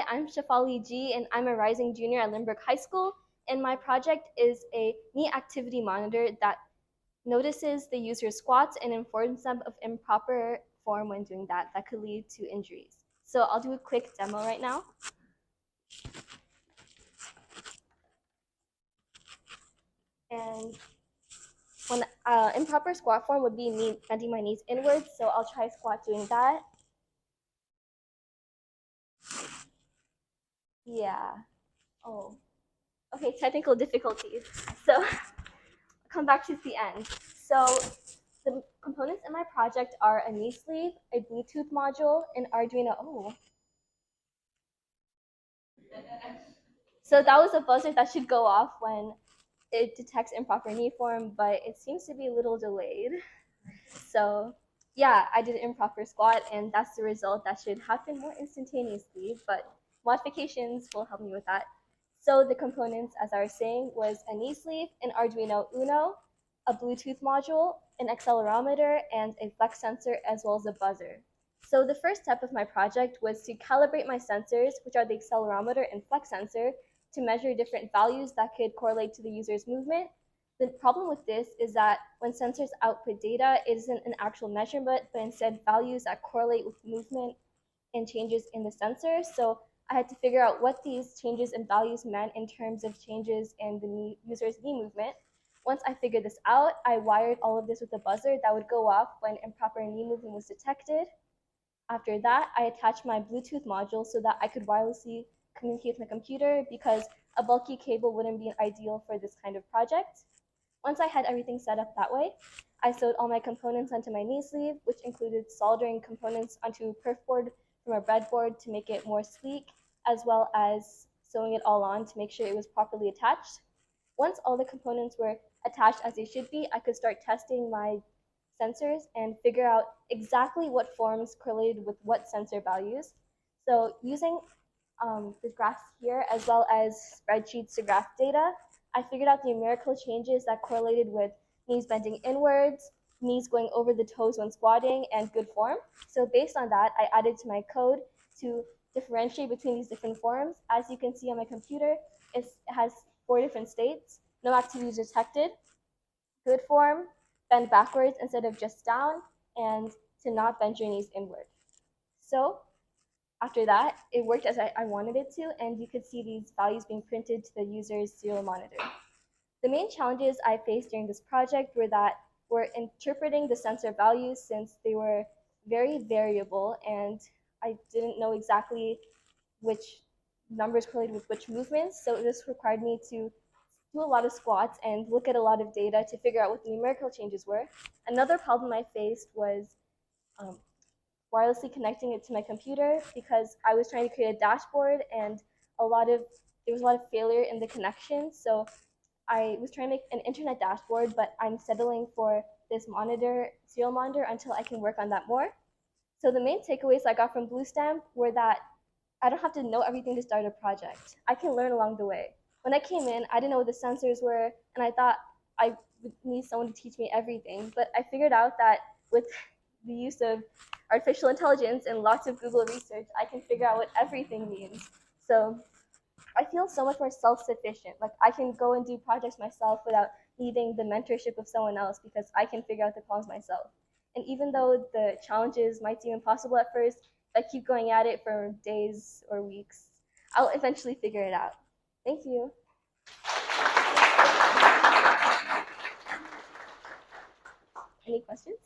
Hi, I'm Shefali G, and I'm a rising junior at Lindbergh High School. And my project is a knee activity monitor that notices the user's squats and informs them of improper form when doing that could lead to injuries. So I'll do a quick demo right now. And when improper squat form would be me bending my knees inwards, so I'll try squat doing that. Yeah. Oh. Okay, technical difficulties. So come back to the end. So the components in my project are a knee sleeve, a Bluetooth module, an Arduino. Oh. So that was a buzzer that should go off when it detects improper knee form, but it seems to be a little delayed. So yeah, I did an improper squat, and that's the result that should happen more instantaneously, but modifications will help me with that. So the components, as I was saying, was a knee sleeve, an Arduino Uno, a Bluetooth module, an accelerometer, and a flex sensor, as well as a buzzer. So the first step of my project was to calibrate my sensors, which are the accelerometer and flex sensor, to measure different values that could correlate to the user's movement. The problem with this is that when sensors output data, it isn't an actual measurement, but instead values that correlate with movement and changes in the sensor. So I had to figure out what these changes in values meant in terms of changes in the user's knee movement. Once I figured this out, I wired all of this with a buzzer that would go off when improper knee movement was detected. After that, I attached my Bluetooth module so that I could wirelessly communicate with my computer because a bulky cable wouldn't be ideal for this kind of project. Once I had everything set up that way, I sewed all my components onto my knee sleeve, which included soldering components onto a perf board from a breadboard to make it more sleek, as well as sewing it all on to make sure it was properly attached. Once all the components were attached as they should be, I could start testing my sensors and figure out exactly what forms correlated with what sensor values. So using the graphs here, as well as spreadsheets to graph data, I figured out the numerical changes that correlated with knees bending inwards, knees going over the toes when squatting, and good form. So based on that, I added to my code to differentiate between these different forms. As you can see on my computer, it has 4 different states. No activity detected, good form, bend backwards instead of just down, and to not bend your knees inward. So after that, it worked as I wanted it to, and you could see these values being printed to the user's serial monitor. The main challenges I faced during this project were interpreting the sensor values since they were very variable, and I didn't know exactly which numbers correlated with which movements, so this required me to do a lot of squats and look at a lot of data to figure out what the numerical changes were. Another problem I faced was um, wirelessly connecting it to my computer because I was trying to create a dashboard and there was a lot of failure in the connection. So I was trying to make an internet dashboard, but I'm settling for this serial monitor until I can work on that more. So the main takeaways I got from Bluestamp were that I don't have to know everything to start a project. I can learn along the way. When I came in, I didn't know what the sensors were, and I thought I would need someone to teach me everything. But I figured out that with the use of artificial intelligence and lots of Google research, I can figure out what everything means. So I feel so much more self-sufficient. Like I can go and do projects myself without needing the mentorship of someone else because I can figure out the problems myself. And even though the challenges might seem impossible at first, if I keep going at it for days or weeks, I'll eventually figure it out. Thank you. Any questions?